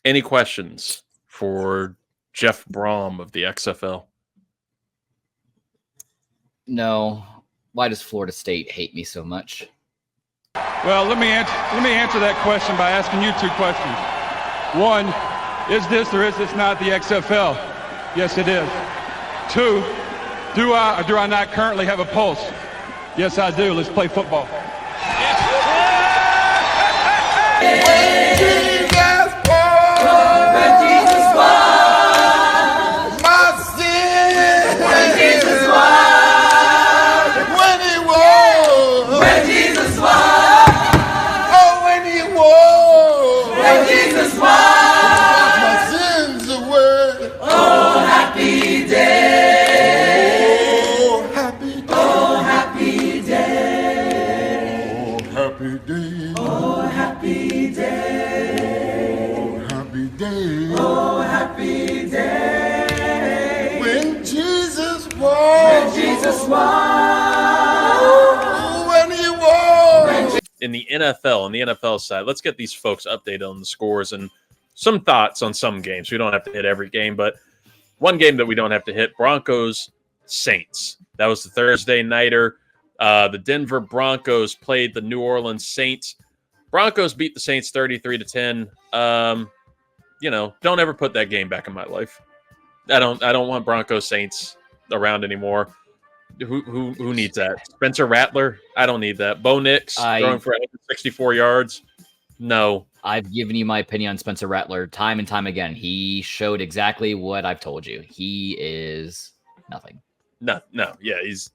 Any questions for Jeff Brom of the XFL? No. Why does Florida State hate me so much? Well, let me answer that question by asking you two questions. One, is this or is this not the XFL? Yes, it is. Two, do I or do I not currently have a pulse? Yes, I do. Let's play football. In the NFL, on the NFL side, let's get these folks updated on the scores and some thoughts on some games. We don't have to hit every game, but one game that we don't have to hit, Broncos Saints. That was the Thursday nighter. The Denver Broncos played the New Orleans Saints. Broncos beat the Saints 33-10. Don't ever put that game back in my life. I don't want Broncos Saints around anymore. Who needs that? Spencer Rattler? I don't need that. Bo Nix throwing for 164 yards? No. I've given you my opinion on Spencer Rattler time and time again. He showed exactly what I've told you. He is nothing. No. Yeah, he's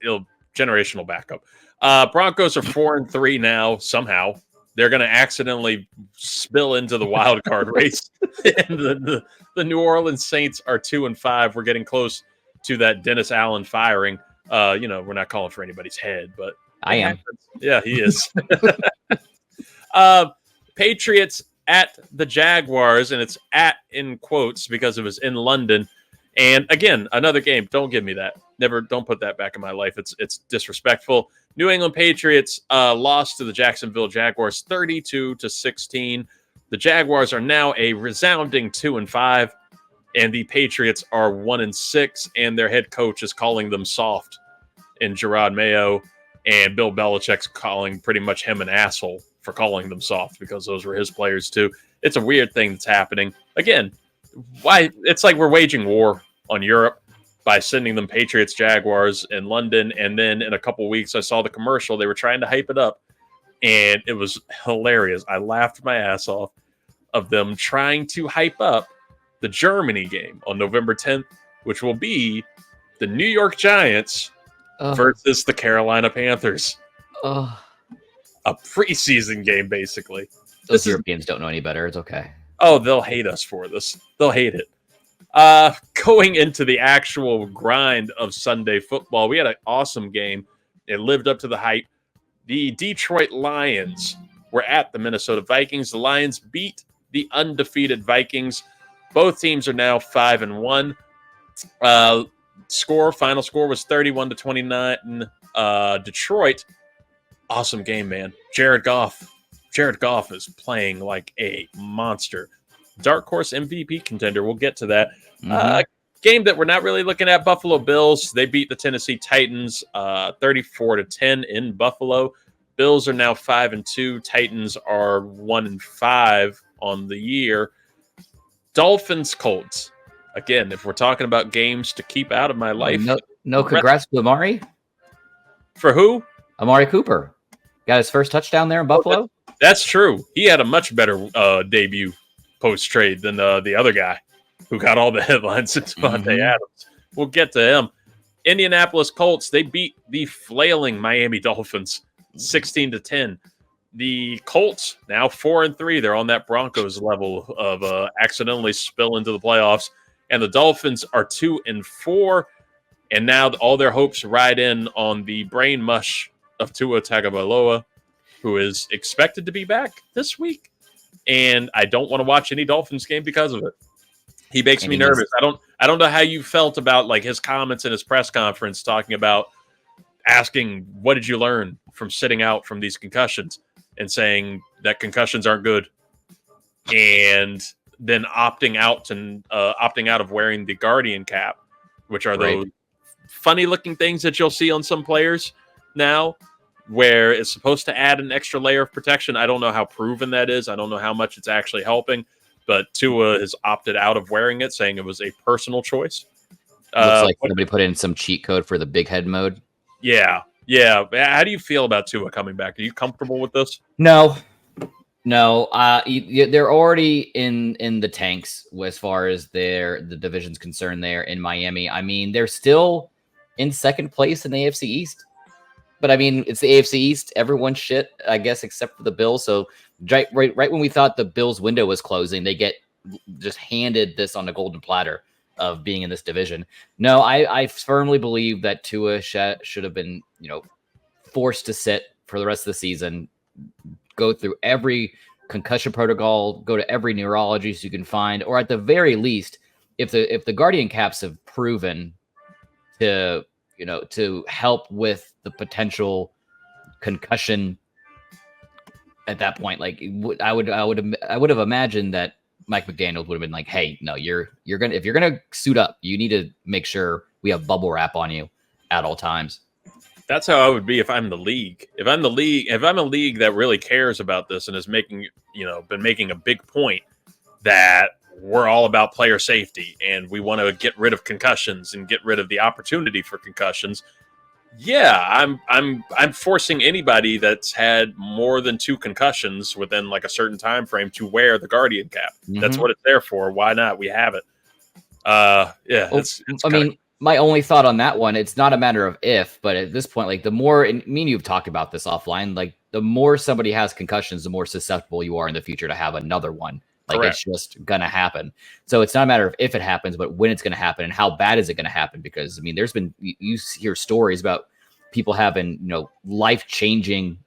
generational backup. Broncos are 4-3 now. Somehow they're going to accidentally spill into the wild card race. And the New Orleans Saints are 2-5. We're getting close to that Dennis Allen firing. We're not calling for anybody's head, but I am. Yeah, he is. Patriots at the Jaguars, and it's at in quotes because it was in London. And again, another game. Don't give me that. Don't put that back in my life. It's disrespectful. New England Patriots lost to the Jacksonville Jaguars 32-16. The Jaguars are now a resounding 2-5. And the Patriots are 1-6, and their head coach is calling them soft in Gerard Mayo, and Bill Belichick's calling pretty much him an asshole for calling them soft because those were his players too. It's a weird thing that's happening. Again, why? It's like we're waging war on Europe by sending them Patriots Jaguars in London, and then in a couple weeks I saw the commercial. They were trying to hype it up, and it was hilarious. I laughed my ass off of them trying to hype up the Germany game on November 10th, which will be the New York Giants versus the Carolina Panthers. A preseason game, basically. Those Europeans don't know any better. It's okay. Oh, they'll hate us for this. They'll hate it. Going into the actual grind of Sunday football, we had an awesome game. It lived up to the hype. The Detroit Lions were at the Minnesota Vikings. The Lions beat the undefeated Vikings. Both teams are now 5-1. Final score was 31-29. Detroit, awesome game, man. Jared Goff is playing like a monster. Dark horse MVP contender. We'll get to that. Game that we're not really looking at. Buffalo Bills. They beat the Tennessee Titans 34-10 in Buffalo. Bills are now 5-2. Titans are 1-5 on the year. Dolphins Colts. Again, if we're talking about games to keep out of my life. No congrats to Amari. For who? Amari Cooper. Got his first touchdown there in Buffalo. That's true. He had a much better debut post-trade than the other guy who got all the headlines in Devontae Adams. We'll get to him. Indianapolis Colts, they beat the flailing Miami Dolphins 16-10. The Colts, now 4-3. They're on that Broncos level of accidentally spill into the playoffs. And the Dolphins are 2-4. And now all their hopes ride in on the brain mush of Tua Tagovailoa, who is expected to be back this week. And I don't want to watch any Dolphins game because of it. He makes me nervous. I don't know how you felt about like his comments in his press conference talking about asking, what did you learn from sitting out from these concussions? And saying that concussions aren't good. And then opting out of wearing the Guardian cap, which are those funny looking things that you'll see on some players now, where it's supposed to add an extra layer of protection. I don't know how proven that is. I don't know how much it's actually helping, but Tua has opted out of wearing it, saying it was a personal choice. Looks like somebody put in some cheat code for the big head mode. Yeah. How do you feel about Tua coming back? Are you comfortable with this? No. They're already in the tanks as far as the division's concerned there in Miami. I mean, they're still in second place in the AFC East. But I mean, it's the AFC East. Everyone's shit, I guess, except for the Bills. So right when we thought the Bills' window was closing, they get just handed this on the golden platter of being in this division. No, I firmly believe that Tua should have been, forced to sit for the rest of the season, go through every concussion protocol, go to every neurologist you can find, or at the very least, if the Guardian caps have proven to help with the potential concussion at that point, like I would have imagined that Mike McDaniel would have been like, hey, no, if you're gonna suit up, you need to make sure we have bubble wrap on you at all times. That's how I would be if I'm the league. If I'm a league that really cares about this and is been making a big point that we're all about player safety and we want to get rid of concussions and get rid of the opportunity for concussions. Yeah, I'm forcing anybody that's had more than 2 concussions within like a certain time frame to wear the Guardian cap. Mm-hmm. That's what it's there for. Why not? We have it. My only thought on that one, it's not a matter of if, but at this point, like the more, and me and you've talked about this offline, like the more somebody has concussions, the more susceptible you are in the future to have another one. Like Correct. It's just going to happen. So it's not a matter of if it happens, but when it's going to happen and how bad is it going to happen? Because I mean, there's been, you hear stories about people having, life-changing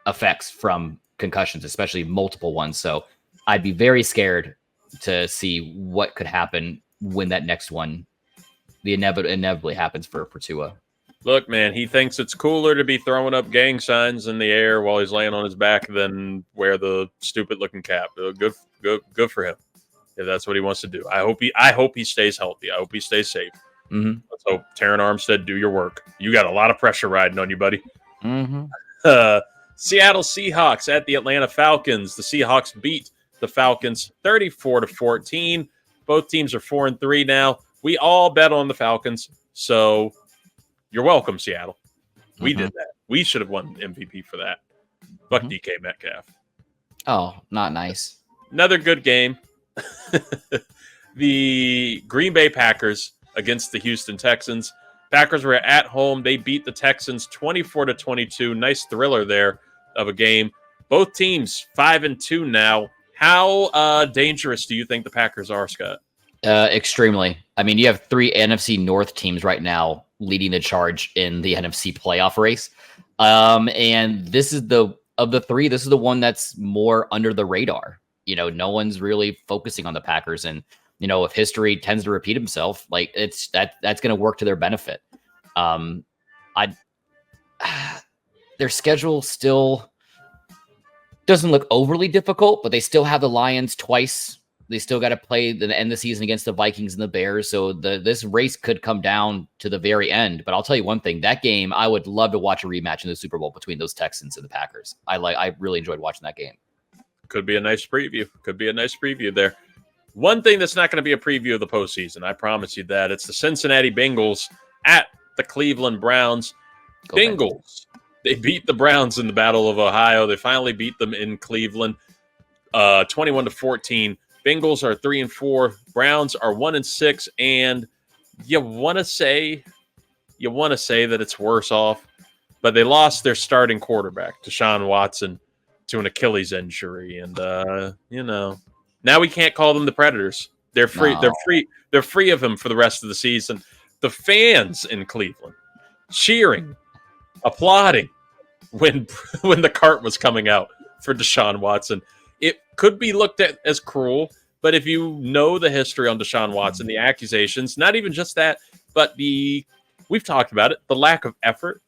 effects from concussions, especially multiple ones. So I'd be very scared to see what could happen when that next one, the inevitably happens for Tua. Look, man, he thinks it's cooler to be throwing up gang signs in the air while he's laying on his back than wear the stupid-looking cap. Good for him. If that's what he wants to do. I hope he stays healthy. I hope he stays safe. Mm-hmm. Let's hope Taron Armstead do your work. You got a lot of pressure riding on you, buddy. Mm-hmm. Seattle Seahawks at the Atlanta Falcons. The Seahawks beat the Falcons 34-14. Both teams are 4-3 now. We all bet on the Falcons, so you're welcome, Seattle. We did that. We should have won MVP for that. Fuck DK Metcalf. Oh, not nice. Another good game. The Green Bay Packers against the Houston Texans. Packers were at home. They beat the Texans 24-22. Nice thriller there of a game. Both teams 5-2 now. How dangerous do you think the Packers are, Scott? Extremely. I mean, you have 3 NFC North teams right now leading the charge in the NFC playoff race. And this is of the 3, this is the one that's more under the radar. No one's really focusing on the Packers. And, if history tends to repeat himself, like that's going to work to their benefit. Their schedule still doesn't look overly difficult, but they still have the Lions twice. They still got to play the end of the season against the Vikings and the Bears. So this race could come down to the very end. But I'll tell you one thing, that game, I would love to watch a rematch in the Super Bowl between those Texans and the Packers. I really enjoyed watching that game. Could be a nice preview there. One thing that's not going to be a preview of the postseason, I promise you that. It's the Cincinnati Bengals at the Cleveland Browns. Bengals, they beat the Browns in the Battle of Ohio. They finally beat them in Cleveland, 21-14. Bengals are 3-4. Browns are 1-6, and you want to say that it's worse off, but they lost their starting quarterback, Deshaun Watson, to an Achilles injury, and now we can't call them the Predators. They're free. No. They're free of him for the rest of the season. The fans in Cleveland cheering, applauding when the cart was coming out for Deshaun Watson. It could be looked at as cruel, but if you know the history on Deshaun Watson, the accusations, not even just that, but we've talked about it, the lack of effort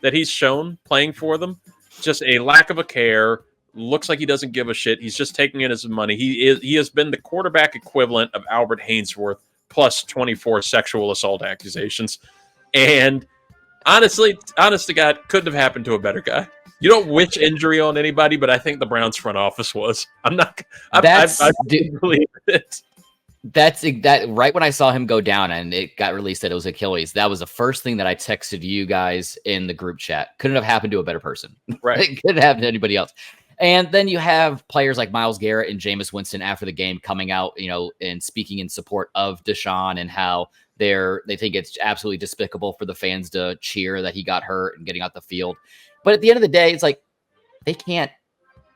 that he's shown playing for them, just a lack of a care, looks like he doesn't give a shit. He's just taking in his money. He has been the quarterback equivalent of Albert Hainsworth plus 24 sexual assault accusations. And honest to God, couldn't have happened to a better guy. You don't wish injury on anybody, but I think the Browns front office was. I believe it. That's that right when I saw him go down and it got released that it was Achilles. That was the first thing that I texted you guys in the group chat. Couldn't have happened to a better person. Right. It couldn't happen to anybody else. And then you have players like Myles Garrett and Jameis Winston after the game coming out, and speaking in support of Deshaun and how they think it's absolutely despicable for the fans to cheer that he got hurt and getting out the field. But at the end of the day, it's like they can't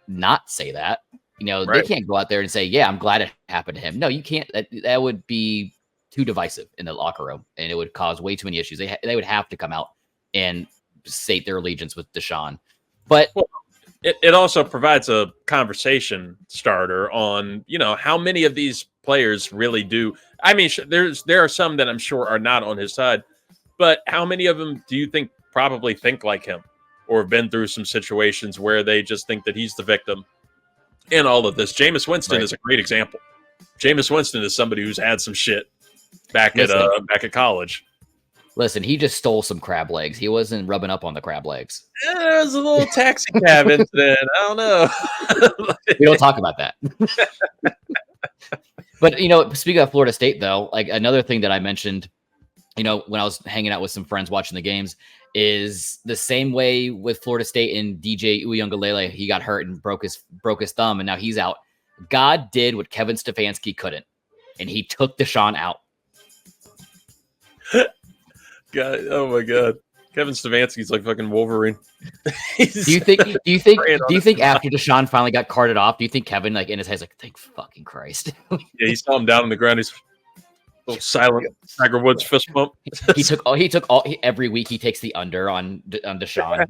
not say that. Right. They can't go out there and say, yeah, I'm glad it happened to him. No, you can't. That would be too divisive in the locker room, and it would cause way too many issues. They would have to come out and state their allegiance with Deshaun. But it also provides a conversation starter on, how many of these players really do. I mean, there are some that I'm sure are not on his side, but how many of them do you think probably think like him or have been through some situations where they just think that he's the victim in all of this? Jameis Winston is a great example. Jameis Winston is somebody who's had some shit back at college. Listen, he just stole some crab legs. He wasn't rubbing up on the crab legs. There was a little taxi cab incident. I don't know. We don't talk about that. But, speaking of Florida State, though, like another thing that I mentioned, when I was hanging out with some friends watching the games, is the same way with Florida State and DJ Uiagalelei. He got hurt and broke his thumb, and now he's out. God did what Kevin Stefanski couldn't, and he took Deshaun out. God, oh my God, Kevin Stefanski's like fucking Wolverine. Do you think after Deshaun finally got carted off, do you think Kevin in his head's like, thank fucking Christ? Yeah, he saw him down on the ground. He's little silent Tiger Woods fist bump. Every week he takes the under on Deshaun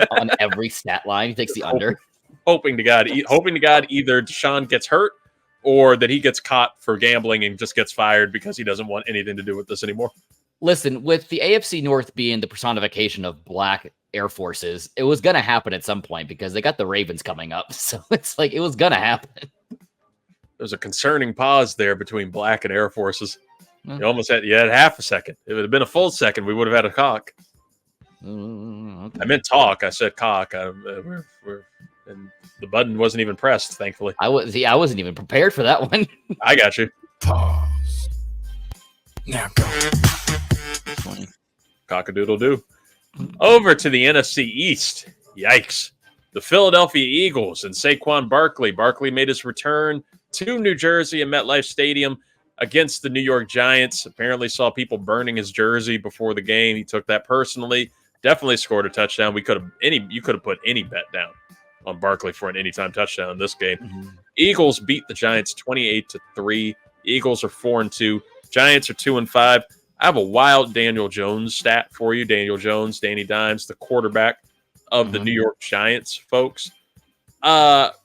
on every stat line. He takes the under, hoping to God either Deshaun gets hurt or that he gets caught for gambling and just gets fired because he doesn't want anything to do with this anymore. Listen, with the AFC North being the personification of black Air Forces, it was going to happen at some point because they got the Ravens coming up. So it's like it was going to happen. There's a concerning pause there between black and Air Forces. You almost had half a second. If it had been a full second, we would have had a cock. Okay. I meant talk. I said cock. And the button wasn't even pressed, thankfully. I wasn't even prepared for that one. I got you. Pause. Now go. Cock-a-doodle-doo. Over to the NFC East. Yikes. The Philadelphia Eagles and Saquon Barkley. Barkley made his return to New Jersey at MetLife Stadium against the New York Giants. Apparently saw people burning his jersey before the game. He took that personally. Definitely scored a touchdown. You could have put any bet down on Barkley for an anytime touchdown in this game. Mm-hmm. Eagles beat the Giants 28-3. Eagles are 4-2. Giants are 2-5. I have a wild Daniel Jones stat for you. Daniel Jones, Danny Dimes, the quarterback of the New York Giants, folks.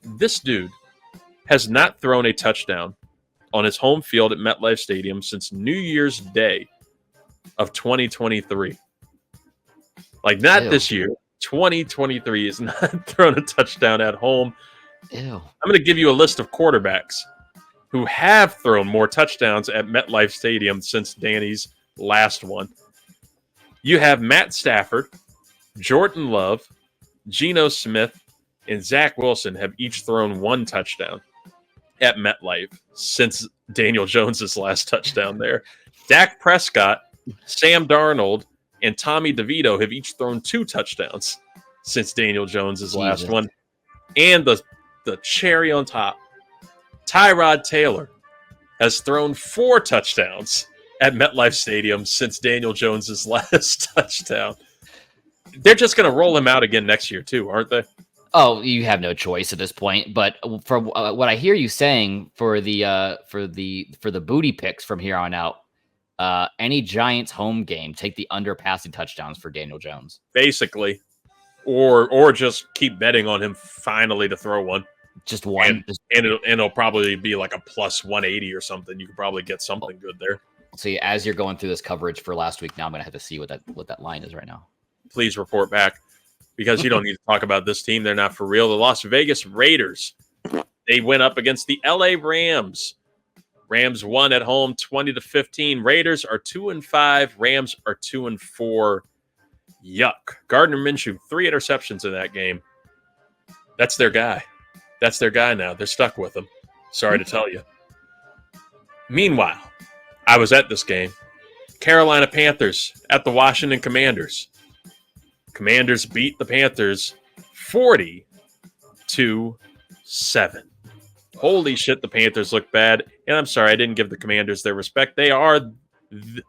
This dude has not thrown a touchdown on his home field at MetLife Stadium since New Year's Day of 2023. Like, not this year. 2023 has not thrown a touchdown at home. Ew. I'm going to give you a list of quarterbacks who have thrown more touchdowns at MetLife Stadium since Danny's last one. You have Matt Stafford, Jordan Love, Geno Smith, and Zach Wilson have each thrown one touchdown at MetLife since Daniel Jones's last touchdown there. Dak Prescott, Sam Darnold, and Tommy DeVito have each thrown two touchdowns since Daniel Jones's last one. And the cherry on top, Tyrod Taylor has thrown 4 touchdowns at MetLife Stadium since Daniel Jones's last touchdown. They're just going to roll him out again next year too, aren't they? Oh, you have no choice at this point. But from what I hear you saying for the booty picks from here on out, any Giants home game, take the under passing touchdowns for Daniel Jones. Basically, or just keep betting on him finally to throw one. Just one, and it'll probably be like a plus 180 or something. You could probably get something good there. See, as you're going through this coverage for last week, now I'm going to have to see what that line is right now. Please report back. because you don't need to talk about this team. They're not for real. The Las Vegas Raiders, they went up against the LA Rams. Rams won at home 20-15. Raiders are 2-5. Rams are 2-4. Yuck. Gardner Minshew, 3 interceptions in that game. That's their guy. That's their guy now. They're stuck with him. Sorry to tell you. Meanwhile, I was at this game. Carolina Panthers at the Washington Commanders. Commanders beat the Panthers 40-7. Holy shit, the Panthers look bad. And I'm sorry, I didn't give the Commanders their respect. They are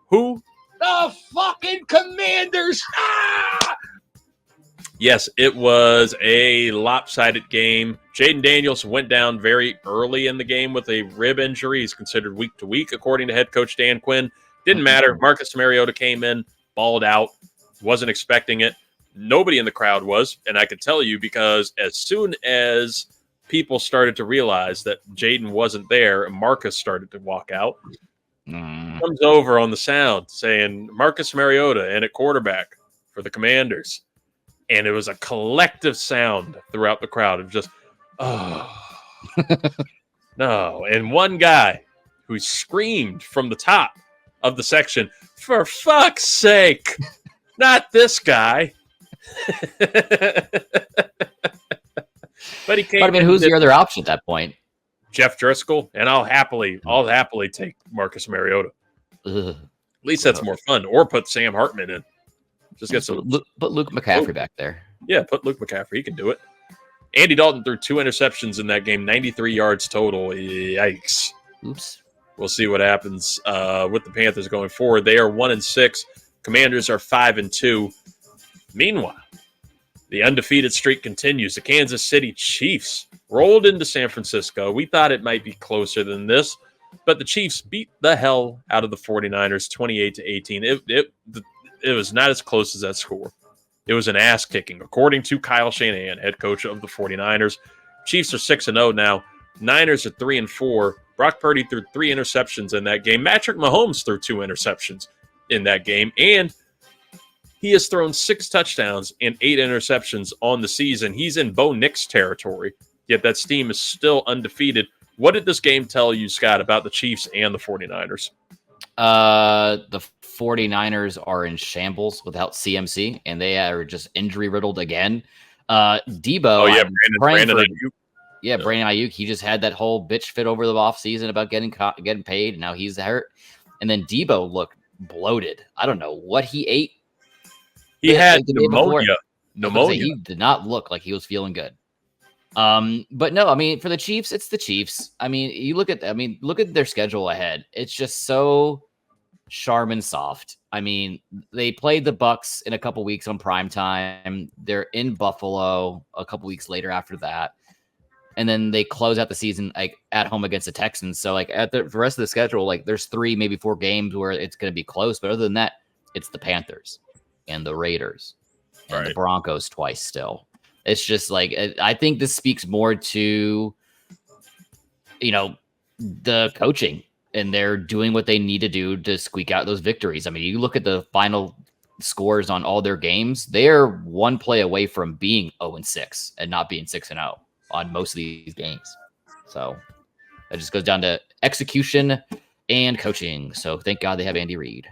who? The fucking Commanders! Ah! Yes, it was a lopsided game. Jaden Daniels went down very early in the game with a rib injury. He's considered week to week, according to head coach Dan Quinn. Didn't matter. Marcus Mariota came in, balled out, wasn't expecting it. Nobody in the crowd was, and I could tell you because as soon as people started to realize that Jaden wasn't there and Marcus started to walk out, comes over on the sound saying Marcus Mariota and at quarterback for the Commanders. And it was a collective sound throughout the crowd of just, oh, no. And one guy who screamed from the top of the section, for fuck's sake, not this guy. But he came. But I mean, who's your other option at that point? Jeff Driscoll, and I'll happily take Marcus Mariota. Ugh. At least that's more fun. Or put Sam Hartman in. Just get some. Put Luke McCaffrey back there. Yeah, put Luke McCaffrey. He can do it. Andy Dalton threw 2 interceptions in that game, 93 yards total. Yikes. Oops. We'll see what happens with the Panthers going forward. They are 1-6. Commanders are 5-2. Meanwhile, the undefeated streak continues. The Kansas City Chiefs rolled into San Francisco. We thought it might be closer than this, but the Chiefs beat the hell out of the 49ers 28-18. It was not as close as that score. It was an ass kicking, according to Kyle Shanahan, head coach of the 49ers. Chiefs are 6-0 now. Niners are 3-4. Brock Purdy threw 3 interceptions in that game. Patrick Mahomes threw 2 interceptions in that game, and he has thrown 6 touchdowns and 8 interceptions on the season. He's in Bo Nix territory, yet that team is still undefeated. What did this game tell you, Scott, about the Chiefs and the 49ers? The 49ers are in shambles without CMC, and they are just injury-riddled again. Debo. Oh, yeah, Brandon Ayuk. Yeah, Brandon Ayuk. He just had that whole bitch fit over the offseason about getting paid, and now he's hurt. And then Debo looked bloated. I don't know what he ate. He had pneumonia. He did not look like he was feeling good. But no, I mean, for the Chiefs, it's the Chiefs. I mean, look at their schedule ahead. It's just so Charmin soft. I mean, they played the Bucs in a couple weeks on prime time. They're in Buffalo a couple weeks later after that. And then they close out the season like at home against the Texans. So like at the rest of the schedule, like there's 3, maybe 4 games where it's going to be close. But other than that, it's the Panthers and the Raiders and the Broncos twice still. It's just like, I think this speaks more to, the coaching, and they're doing what they need to do to squeak out those victories. I mean, you look at the final scores on all their games, they're 1 play away from being 0-6 and not being 6-0 on most of these games. So that just goes down to execution and coaching. So thank God they have Andy Reid.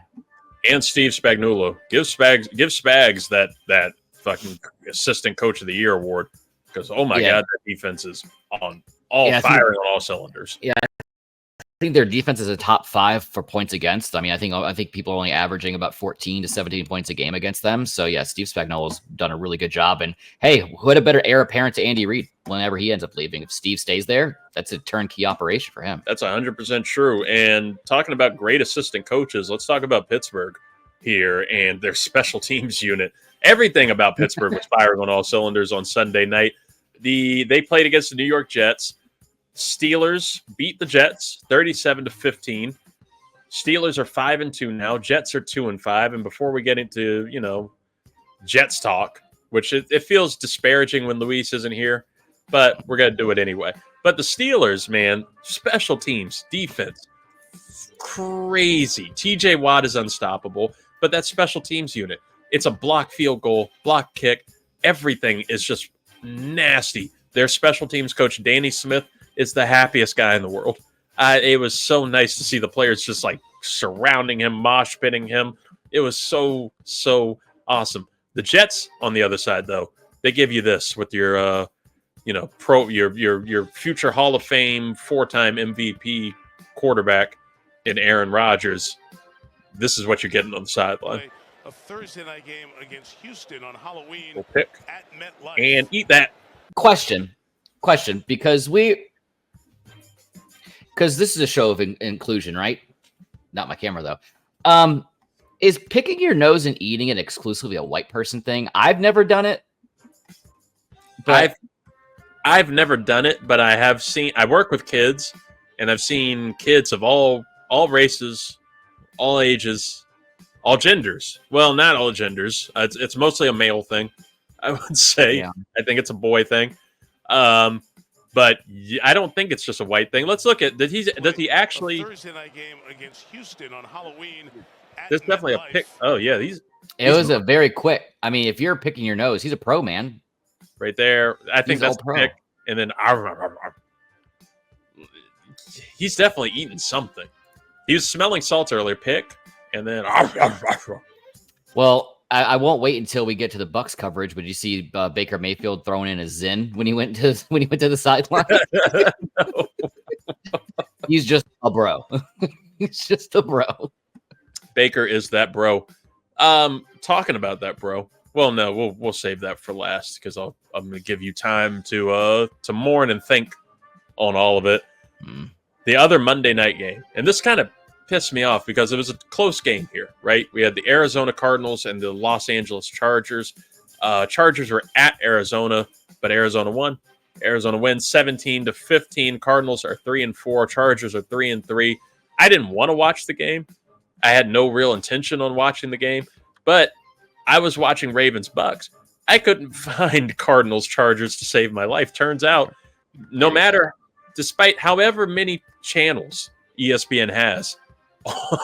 And Steve Spagnuolo. Give Spags that fucking assistant coach of the year award, because God, that defense is on firing on all cylinders. Yeah, I think their defense is a top 5 for points against. I mean, I think people are only averaging about 14 to 17 points a game against them. So yeah, Steve Spagnuolo's done a really good job. And hey, who had a better heir apparent to Andy Reid whenever he ends up leaving? If Steve stays there, that's a turnkey operation for him. That's 100% true. And talking about great assistant coaches, let's talk about Pittsburgh here and their special teams unit. Everything about Pittsburgh was firing on all cylinders on Sunday night. They played against the New York Jets. Steelers beat the Jets 37-15. Steelers are 5-2 now. Jets are 2-5. And before we get into, Jets talk, which it feels disparaging when Luis isn't here, but we're going to do it anyway. But the Steelers, man, special teams, defense, crazy. TJ Watt is unstoppable, but that special teams unit, it's a block field goal, block kick, everything is just nasty. Their special teams coach, Danny Smith, is the happiest guy in the world. It was so nice to see the players just like surrounding him, mosh pitting him. It was so awesome. The Jets on the other side, though, they give you this with your your future Hall of Fame 4-time MVP quarterback in Aaron Rodgers. This is what you're getting on the sideline. A Thursday night game against Houston on Halloween. We'll pick at MetLife. and eat that. Question, because this is a show of inclusion, right? Not my camera though. Is picking your nose and eating it exclusively a white person thing? I've never done it. But I've never done it, but I have seen. I work with kids, and I've seen kids of all races, all ages, all genders. Well, not all genders. It's mostly a male thing, I would say. Yeah. I think it's a boy thing. But I don't think it's just a white thing. Let's look at does he actually? A Thursday night game against Houston on Halloween. There's definitely a pick. Oh yeah, it was a very quick. I mean, if you're picking your nose, he's a pro, man. Right there. I think that's the pick. And then he's definitely eating something. He was smelling salt earlier. Pick and then. Well, I won't wait until we get to the Bucs coverage. But you see Baker Mayfield throwing in a Zin when he went to the sideline? No. He's just a bro. He's just a bro. Baker is that bro. Talking about that bro. Well, no, we'll save that for last because I'm going to give you time to mourn and think on all of it. The other Monday night game, and this kind of pissed me off because it was a close game here, right? We had the Arizona Cardinals and the Los Angeles Chargers. Chargers were at Arizona, but Arizona won. Arizona wins 17-15. Cardinals are 3-4. Chargers are 3-3. I didn't want to watch the game. I had no real intention on watching the game, but I was watching Ravens Bucs. I couldn't find Cardinals Chargers to save my life. Turns out, despite however many channels ESPN has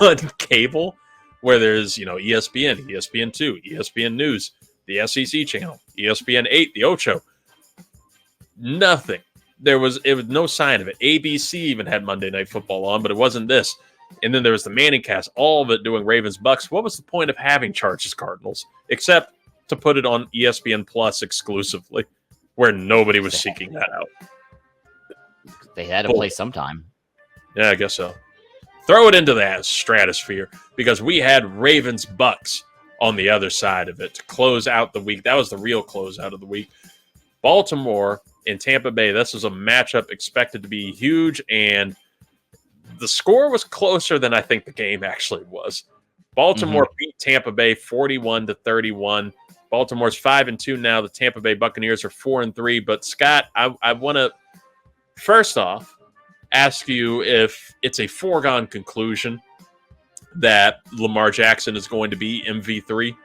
on cable, where there's ESPN, ESPN2, ESPN News, the SEC channel, ESPN 8, the Ocho, nothing. It was no sign of it. ABC even had Monday Night Football on, but it wasn't this. And then there was the Manning cast, all of it doing Ravens Bucs. What was the point of having Chargers Cardinals except to put it on ESPN Plus exclusively, where nobody was seeking that out? They had to play sometime. Yeah, I guess so. Throw it into that stratosphere because we had Ravens Bucs on the other side of it to close out the week. That was the real closeout of the week. Baltimore and Tampa Bay. This was a matchup expected to be huge, and the score was closer than I think the game actually was. Baltimore beat Tampa Bay 41-31. Baltimore's 5-2 now. The Tampa Bay Buccaneers are 4-3. But Scott, I want to first off ask you if it's a foregone conclusion that Lamar Jackson is going to be MV3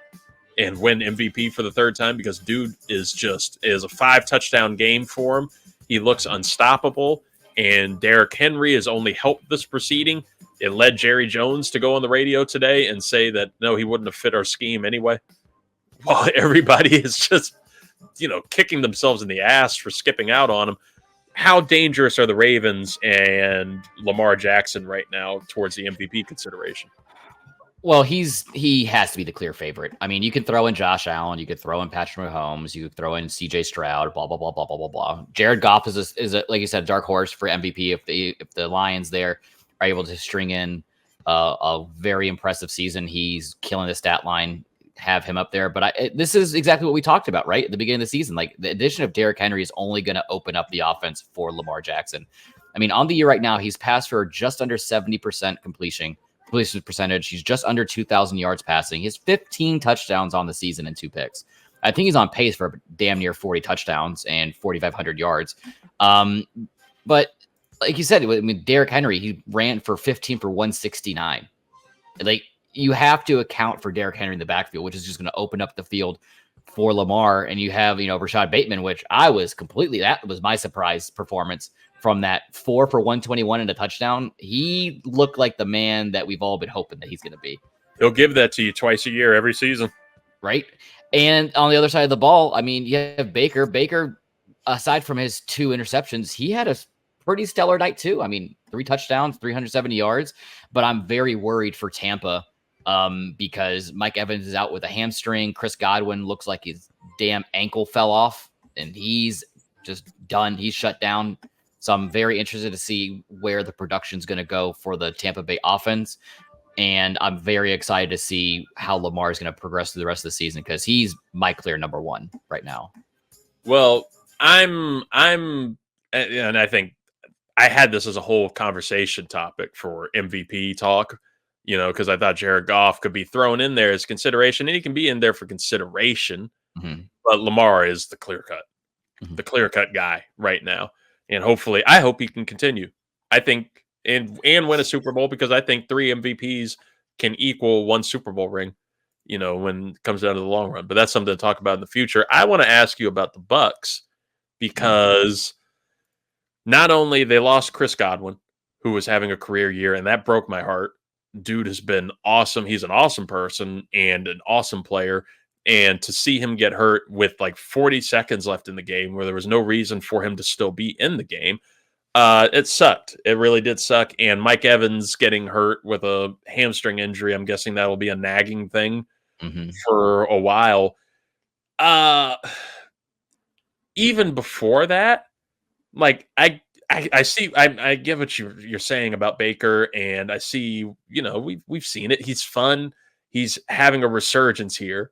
and win MVP for the third time, because dude is a 5-touchdown game for him. He looks unstoppable. And Derrick Henry has only helped this proceeding. It led Jerry Jones to go on the radio today and say that, no, he wouldn't have fit our scheme anyway. While everybody is just, kicking themselves in the ass for skipping out on him. How dangerous are the Ravens and Lamar Jackson right now towards the MVP consideration? Well, he has to be the clear favorite. I mean, you could throw in Josh Allen, you could throw in Patrick Mahomes, you could throw in CJ Stroud, blah blah blah blah blah blah blah. Jared Goff is a like you said, dark horse for MVP if the Lions there are able to string in a very impressive season. He's killing the stat line. Have him up there, but this is exactly what we talked about right at the beginning of the season. Like, the addition of Derrick Henry is only going to open up the offense for Lamar Jackson. I mean, on the year right now, he's passed for just under 70% completion percentage. He's just under 2,000 yards passing. He has 15 touchdowns on the season and 2 picks. I think he's on pace for damn near 40 touchdowns and 4,500 yards. But like you said, I mean, Derrick Henry, he ran for 15 for 169. Like, you have to account for Derrick Henry in the backfield, which is just going to open up the field for Lamar. And you have, Rashad Bateman, which that was my surprise performance from that 4 for 121 and a touchdown. He looked like the man that we've all been hoping that he's going to be. He'll give that to you twice a year, every season. Right. And on the other side of the ball, I mean, you have Baker. Baker, aside from his 2 interceptions, he had a pretty stellar night too. I mean, 3 touchdowns, 370 yards. But I'm very worried for Tampa because Mike Evans is out with a hamstring. Chris Godwin looks like his damn ankle fell off, and he's just done. He's shut down. So I'm very interested to see where the production's going to go for the Tampa Bay offense. And I'm very excited to see how Lamar is going to progress through the rest of the season because he's my clear number 1 right now. Well, and I think I had this as a whole conversation topic for MVP talk, because I thought Jared Goff could be thrown in there as consideration, and he can be in there for consideration. Mm-hmm. But Lamar is the clear cut guy right now. And I hope he can continue. I think and win a Super Bowl because I think 3 MVPs can equal 1 Super Bowl ring, when it comes down to the long run. But that's something to talk about in the future. I want to ask you about the Bucs because not only they lost Chris Godwin, who was having a career year, and that broke my heart. Dude has been awesome. He's an awesome person and an awesome player. And to see him get hurt with like 40 seconds left in the game where there was no reason for him to still be in the game, it sucked. It really did suck. And Mike Evans getting hurt with a hamstring injury, I'm guessing that'll be a nagging thing for a while. Even before that, like I see, I get what you're saying about Baker, and I see, we've seen it. He's fun. He's having a resurgence here.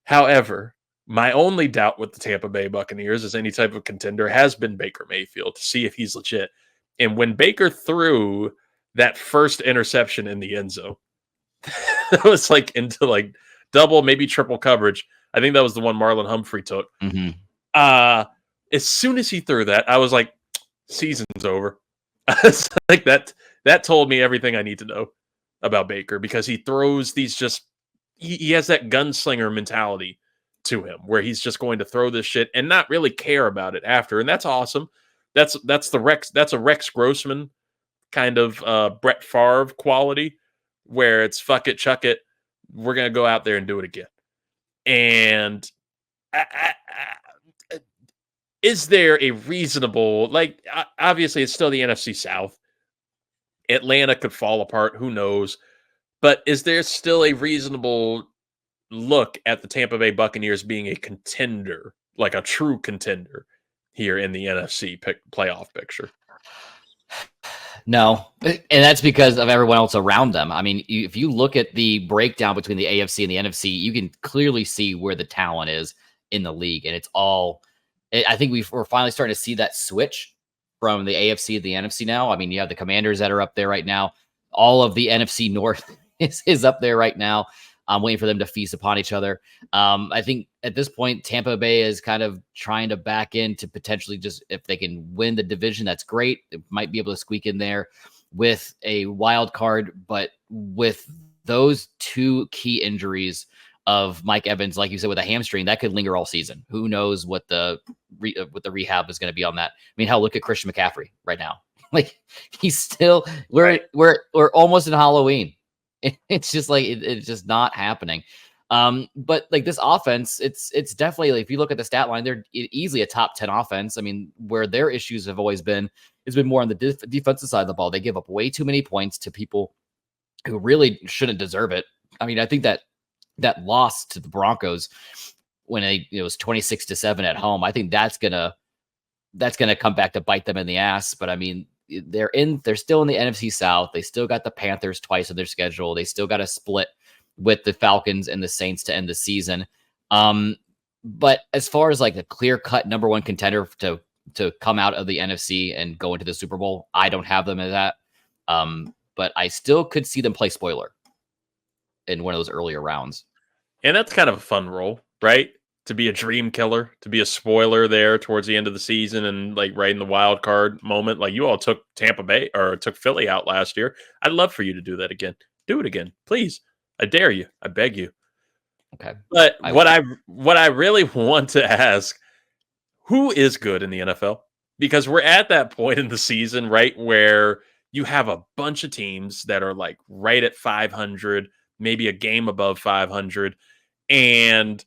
However, my only doubt with the Tampa Bay Buccaneers as any type of contender has been Baker Mayfield to see if he's legit. And when Baker threw that first interception in the end zone, that was like into like double, maybe triple coverage. I think that was the one Marlon Humphrey took. As soon as he threw that, I was like, season's over. It's like that told me everything I need to know about Baker because he throws these he has that gunslinger mentality to him where he's just going to throw this shit and not really care about it after. And that's awesome. That's a Rex Grossman kind of Brett Favre quality where it's fuck it, chuck it. We're going to go out there and do it again. And is there a reasonable, obviously it's still the NFC South. Atlanta could fall apart. Who knows? But is there still a reasonable look at the Tampa Bay Buccaneers being a contender, like a true contender here in the NFC playoff picture? No, and that's because of everyone else around them. I mean, if you look at the breakdown between the AFC and the NFC, you can clearly see where the talent is in the league. And it's all, I think we're finally starting to see that switch from the AFC to the NFC now. I mean, you have the Commanders that are up there right now. All of the NFC North is up there right now. I'm waiting for them to feast upon each other. I think at this point, Tampa Bay is kind of trying to back in to potentially just, if they can win the division, that's great. It might be able to squeak in there with a wild card, but with those 2 key injuries of Mike Evans, like you said, with a hamstring, that could linger all season. Who knows what the rehab is going to be on that? I mean, hell, look at Christian McCaffrey right now. Like he's still, we're almost in Halloween. It's just like it's just not happening. But like this offense, it's definitely, like, if you look at the stat line, they're easily a top 10 offense. I mean, where their issues have always been, it's been more on the defensive side of the ball. They give up way too many points to people who really shouldn't deserve it. I mean, I think that loss to the Broncos when it was 26-7 at home, I think that's gonna come back to bite them in the ass. But I mean, they're still in the NFC South. They still got the Panthers twice on their schedule. They still got a split with the Falcons and the Saints to end the season. But as far as like a clear-cut number 1 contender to come out of the NFC and go into the Super Bowl, I don't have them as that. But I still could see them play spoiler in one of those earlier rounds. And that's kind of a fun role, right? To be a dream killer, to be a spoiler there towards the end of the season and like right in the wild card moment. Like you all took Tampa Bay or took Philly out last year. I'd love for you to do that again. Do it again, please. I dare you. I beg you. Okay. But what I really want to ask, who is good in the NFL? Because we're at that point in the season, right, where you have a bunch of teams that are like right at 500, maybe a game above 500, and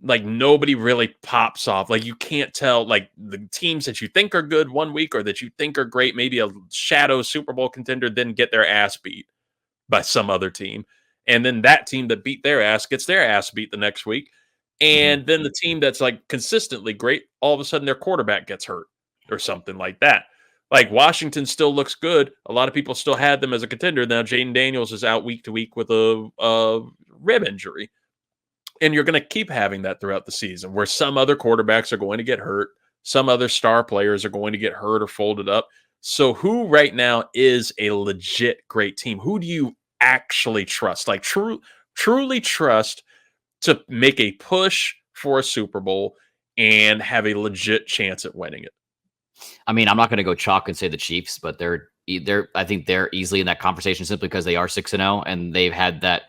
like nobody really pops off. Like you can't tell like the teams that you think are good one week or that you think are great, maybe a shadow Super Bowl contender, then get their ass beat by some other team. And then that team that beat their ass gets their ass beat the next week. And then the team that's like consistently great, all of a sudden their quarterback gets hurt or something like that. Like Washington still looks good. A lot of people still had them as a contender. Now Jaden Daniels is out week to week with a rib injury. And you're going to keep having that throughout the season where some other quarterbacks are going to get hurt. Some other star players are going to get hurt or folded up. So who right now is a legit great team? Who do you actually trust? Like truly trust to make a push for a Super Bowl and have a legit chance at winning it? I mean, I'm not going to go chalk and say the Chiefs, but I think they're easily in that conversation simply because they are 6-0 and they've had that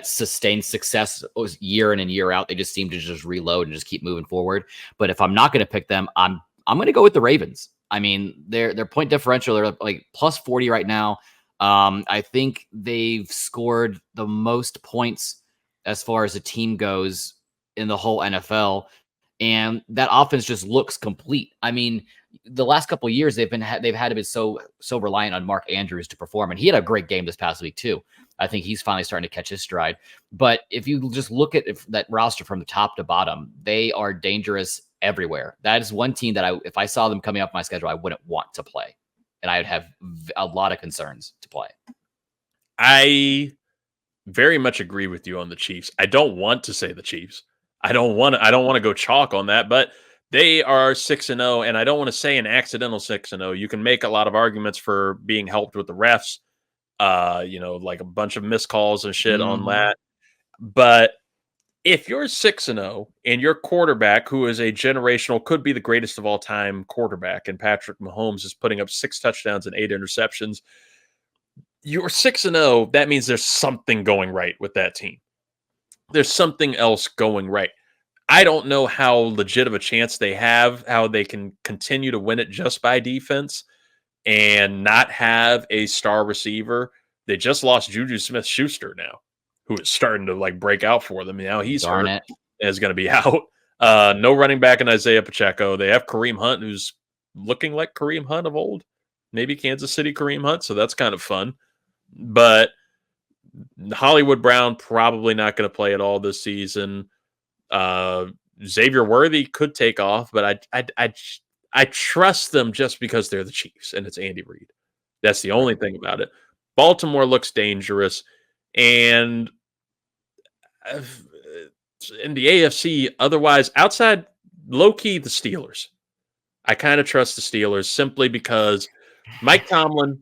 sustained success year in and year out. They just seem to just reload and just keep moving forward. But if I'm not going to pick them, I'm going to go with the Ravens. I mean, their point differential, they're like plus 40 right now. I think they've scored the most points as far as a team goes in the whole NFL. And that offense just looks complete. I mean, the last couple of years they've had to be so reliant on Mark Andrews to perform, and he had a great game this past week too. I think he's finally starting to catch his stride. But if you just look at that roster from the top to bottom, they are dangerous everywhere. That is one team that if I saw them coming up my schedule, I wouldn't want to play, and I would have a lot of concerns to play. I very much agree with you on the Chiefs. I don't want to say the Chiefs. I don't want to go chalk on that, but they are 6-0, and I don't want to say an accidental 6-0. You can make a lot of arguments for being helped with the refs, like a bunch of missed calls and shit on that. But if you're 6-0 and your quarterback, who is a generational, could be the greatest of all time quarterback, and Patrick Mahomes is putting up 6 touchdowns and 8 interceptions, you're 6-0. That means there's something going right with that team. There's something else going right. I don't know how legit of a chance they have, how they can continue to win it just by defense and not have a star receiver. They just lost Juju Smith-Schuster now, who is starting to like break out for them. Now he's hurt and is going to be out. No running back in Isaiah Pacheco. They have Kareem Hunt, who's looking like Kareem Hunt of old. Maybe Kansas City Kareem Hunt, so that's kind of fun. But Hollywood Brown probably not going to play at all this season. Xavier Worthy could take off, but I trust them just because they're the Chiefs and it's Andy Reid. That's the only thing about it. Baltimore looks dangerous, and in the AFC, otherwise, outside low-key, the Steelers. I kind of trust the Steelers simply because Mike Tomlin,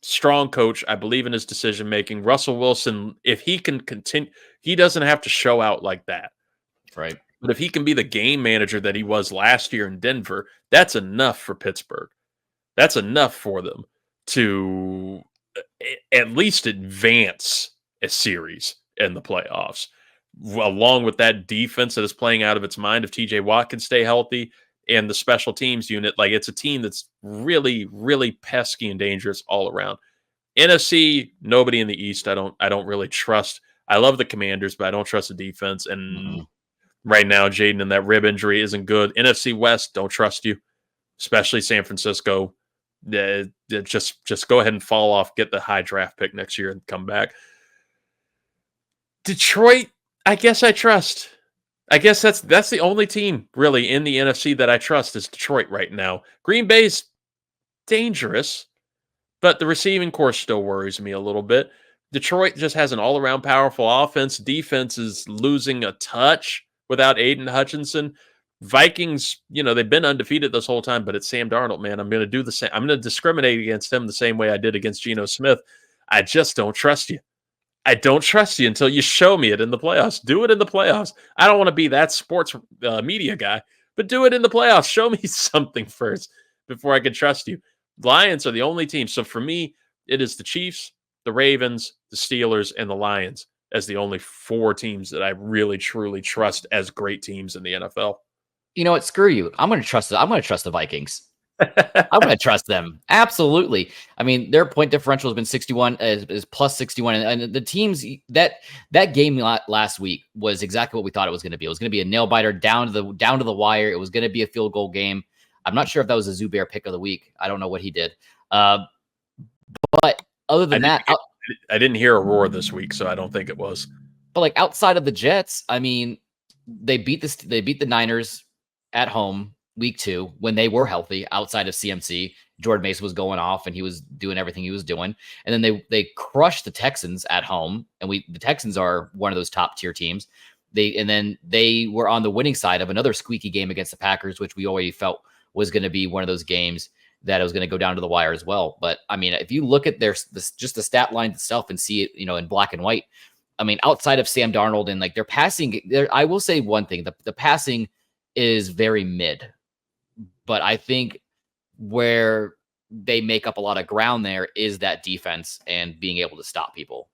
strong coach. I believe in his decision-making. Russell Wilson, if he can continue, he doesn't have to show out like that. Right. But if he can be the game manager that he was last year in Denver, that's enough for Pittsburgh. That's enough for them to at least advance a series in the playoffs. Along with that defense that is playing out of its mind, if TJ Watt can stay healthy, and the special teams unit, like it's a team that's really, really pesky and dangerous all around. NFC, nobody in the East. I don't really trust. I love the Commanders, but I don't trust the defense. And right now, Jaden, and that rib injury isn't good. NFC West, don't trust you, especially San Francisco. Just go ahead and fall off, get the high draft pick next year, and come back. Detroit, I guess I trust. I guess that's the only team really in the NFC that I trust is Detroit right now. Green Bay's dangerous, but the receiving corps still worries me a little bit. Detroit just has an all-around powerful offense. Defense is losing a touch without Aiden Hutchinson. Vikings, they've been undefeated this whole time, but it's Sam Darnold, man. I'm going to do the same. I'm going to discriminate against him the same way I did against Geno Smith. I just don't trust you. I don't trust you until you show me it in the playoffs. Do it in the playoffs. I don't want to be that sports media guy, but do it in the playoffs. Show me something first before I can trust you. Lions are the only team. So for me, it is the Chiefs, the Ravens, the Steelers, and the Lions as the only 4 teams that I really, truly trust as great teams in the NFL. You know what? Screw you. I'm going to trust the Vikings. I want to trust them. Absolutely. I mean, their point differential has been 61, is plus 61. And the teams that game last week was exactly what we thought it was going to be. It was going to be a nail biter down to the wire. It was going to be a field goal game. I'm not sure if that was a Zubair pick of the week. I don't know what he did. But other than that, I didn't hear a roar this week, so I don't think it was. But like outside of the Jets, I mean, they beat the Niners at home week 2 when they were healthy. Outside of CMC, Jordan Mason was going off and he was doing everything he was doing. And then they crushed the Texans at home, and the Texans are one of those top tier teams. Then they were on the winning side of another squeaky game against the Packers, which we already felt was going to be one of those games that it was going to go down to the wire as well. But I mean, if you look at just the stat line itself and see it, in black and white, I mean, outside of Sam Darnold and like their passing, I will say one thing: the passing is very mid. But I think where they make up a lot of ground there is that defense and being able to stop people.